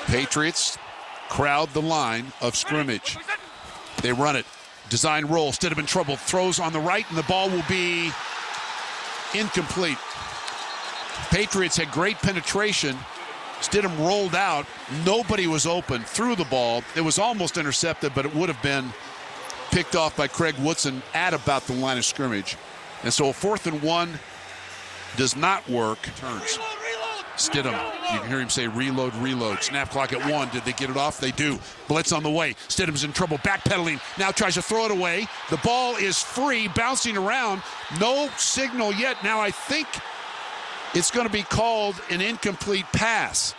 Patriots crowd the line of scrimmage. They run it. Design roll. Stidham in trouble. Throws on the right, and the ball will be incomplete. Patriots had great penetration. Stidham rolled out. Nobody was open. Threw the ball. It was almost intercepted, but it would have been picked off by Craig Woodson at about the line of scrimmage. And so a 4th and 1 does not work. Turns. Stidham, you can hear him say reload, reload. Snap clock at 1. Did they get it off? They do. Blitz on the way. Stidham's in trouble, backpedaling. Now tries to throw it away. The ball is free, bouncing around. No signal yet. Now I think it's going to be called an incomplete pass.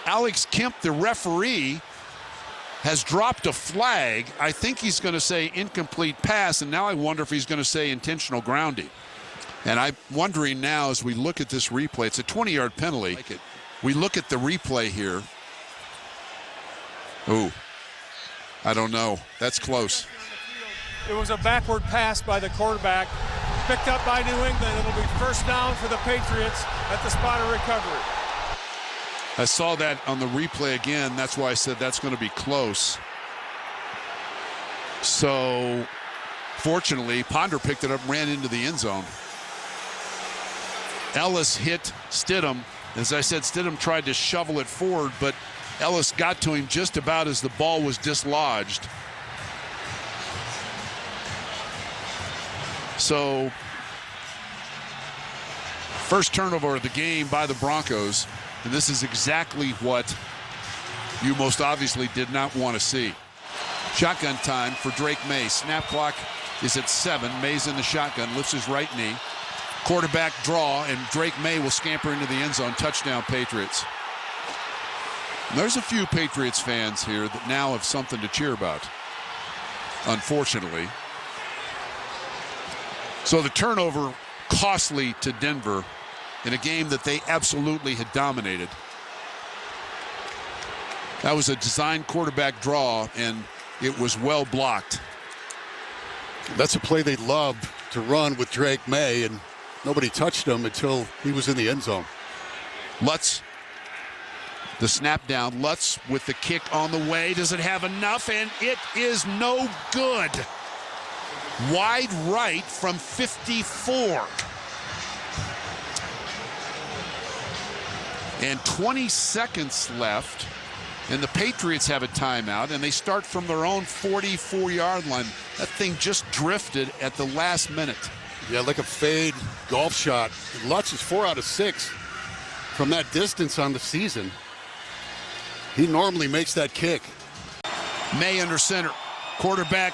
Alex Kemp, the referee, has dropped a flag. I think he's going to say incomplete pass, and now I wonder if he's going to say intentional grounding. And I'm wondering now as we look at this replay, it's a 20-yard penalty. We look at the replay here. Ooh, I don't know. That's close. It was a backward pass by the quarterback, picked up by New England. It'll be first down for the Patriots at the spot of recovery. I saw that on the replay again. That's why I said that's going to be close. So, fortunately, Ponder picked it up and ran into the end zone. Ellis hit Stidham. As I said, Stidham tried to shovel it forward, but Ellis got to him just about as the ball was dislodged. So, first turnover of the game by the Broncos, and this is exactly what you most obviously did not want to see. Shotgun time for Drake May. Snap clock is at 7. May's in the shotgun, lifts his right knee. Quarterback draw, and Drake May will scamper into the end zone. Touchdown, Patriots. And there's a few Patriots fans here that now have something to cheer about, unfortunately. So the turnover costly to Denver in a game that they absolutely had dominated. That was a designed quarterback draw, and it was well blocked. That's a play they loved to run with Drake May, and nobody touched him until he was in the end zone. Lutz, the snap down. Lutz with the kick on the way. Does it have enough? And it is no good. Wide right from 54. And 20 seconds left. And the Patriots have a timeout, and they start from their own 44-yard line. That thing just drifted at the last minute. Yeah, like a fade golf shot. Lutz is 4 out of 6 from that distance on the season. He normally makes that kick. May under center. Quarterback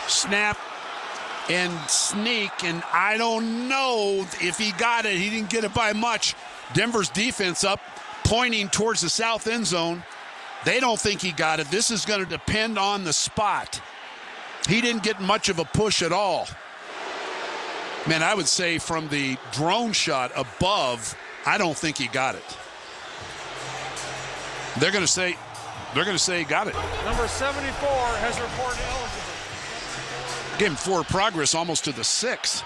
snap and sneak, and I don't know if he got it. He didn't get it by much. Denver's defense up, pointing towards the south end zone. They don't think he got it. This is going to depend on the spot. He didn't get much of a push at all. Man, I would say from the drone shot above, I don't think he got it. They're going to say he got it. Number 74 has reported eligible. Gave him forward progress almost to the 6.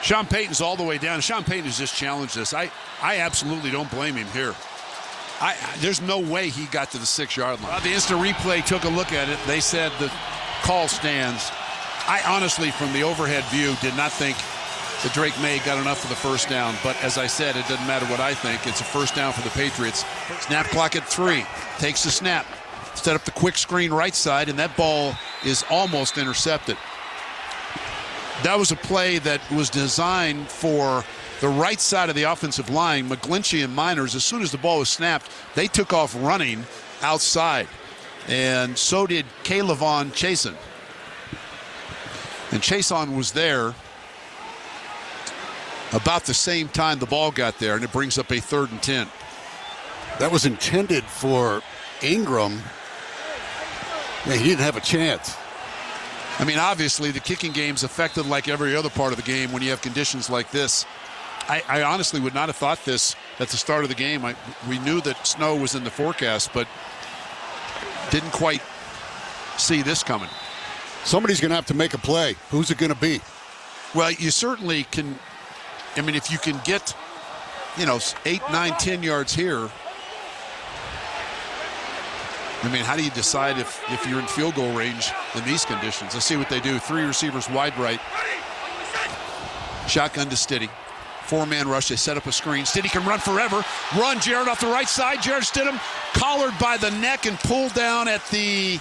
Sean Payton's all the way down. Sean Payton has just challenged this. I absolutely don't blame him here. There's no way he got to the 6-yard line. The instant replay took a look at it. They said the call stands. I honestly, from the overhead view, did not think that Drake May got enough for the first down. But as I said, it doesn't matter what I think. It's a first down for the Patriots. Snap clock at 3. Takes the snap. Set up the quick screen right side, and that ball is almost intercepted. That was a play that was designed for the right side of the offensive line. McGlinchey and Miners, as soon as the ball was snapped, they took off running outside. And so did Kaylavon Chason. And Chason was there about the same time the ball got there, and it brings up a 3rd and 10. That was intended for Ingram. Yeah, he didn't have a chance. I mean, obviously, the kicking game's affected like every other part of the game when you have conditions like this. I honestly would not have thought this at the start of the game. We knew that snow was in the forecast, but didn't quite see this coming. Somebody's going to have to make a play. Who's it going to be? Well, you certainly can. I mean, if you can get, 8, 9, 10 yards here, I mean, how do you decide if you're in field goal range in these conditions? Let's see what they do. 3 receivers wide right. Shotgun to Stidham. 4-man rush. They set up a screen. Stidham can run forever. Run, Jarrett off the right side. Jarrett Stidham collared by the neck and pulled down at the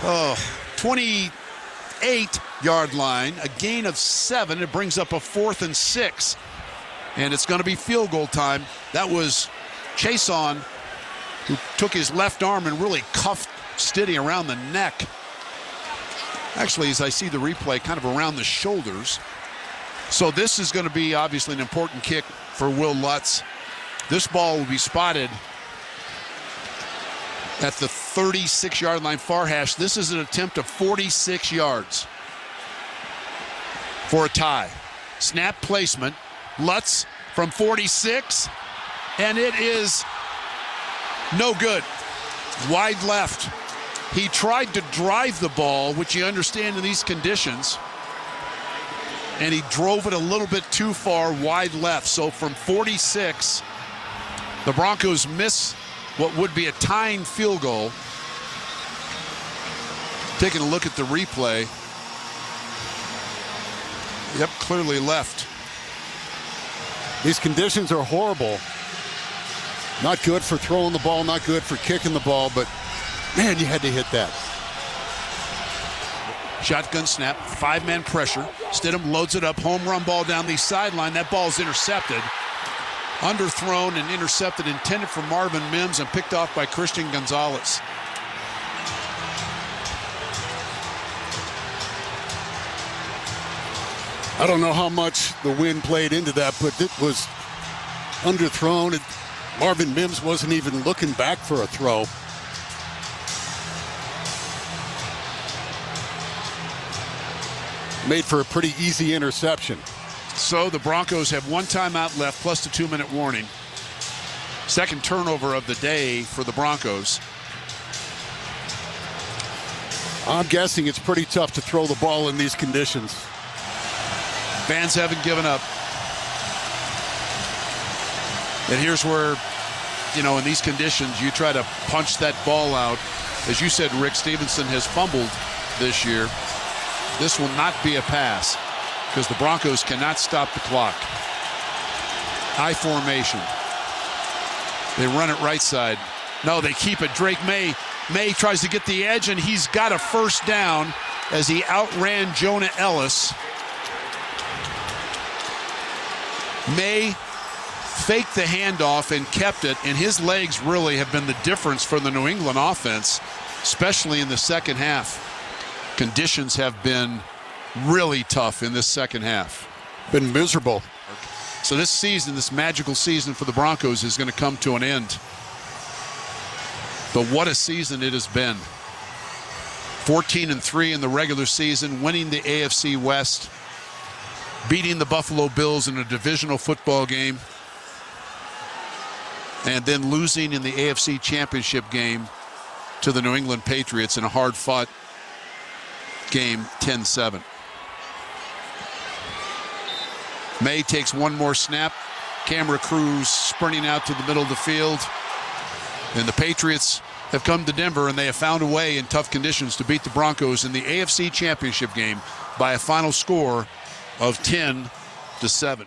28-yard line. A gain of 7. It brings up a 4th and 6. And it's going to be field goal time. That was Chason, who took his left arm and really cuffed Stidham around the neck. Actually, as I see the replay, kind of around the shoulders. So this is going to be obviously an important kick for Will Lutz. This ball will be spotted at the 36-yard line, far hash. This is an attempt of 46 yards for a tie. Snap placement. Lutz from 46, and it is no good. Wide left. He tried to drive the ball, which you understand in these conditions, and he drove it a little bit too far wide left. So from 46, the Broncos miss what would be a tying field goal. Taking a look at the replay. Yep, clearly left. These conditions are horrible. Not good for throwing the ball, not good for kicking the ball, but man, you had to hit that. Shotgun snap, 5-man pressure. Stidham loads it up, home run ball down the sideline. That ball is intercepted. Underthrown and intercepted, intended for Marvin Mims and picked off by Christian Gonzalez. I don't know how much the wind played into that, but it was underthrown. Marvin Mims wasn't even looking back for a throw. Made for a pretty easy interception. So the Broncos have 1 timeout left plus the 2-minute warning. Second turnover of the day for the Broncos. I'm guessing it's pretty tough to throw the ball in these conditions. Fans haven't given up. And here's where, you know, in these conditions, you try to punch that ball out. As you said, Rick, Stevenson has fumbled this year. This will not be a pass because the Broncos cannot stop the clock. High formation. They run it right side. No, they keep it. Drake May. May tries to get the edge, and he's got a first down as he outran Jonah Ellis. May faked the handoff and kept it, and his legs really have been the difference for the New England offense, especially in the second half. Conditions have been really tough in this second half. Been miserable. So this season, this magical season for the Broncos is going to come to an end. But what a season it has been. 14-3 in the regular season, winning the AFC West, beating the Buffalo Bills in a divisional football game, and then losing in the AFC Championship game to the New England Patriots in a hard-fought game, 10-7. May takes one more snap. Camera crews sprinting out to the middle of the field. And the Patriots have come to Denver, and they have found a way in tough conditions to beat the Broncos in the AFC Championship game by a final score of 10-7.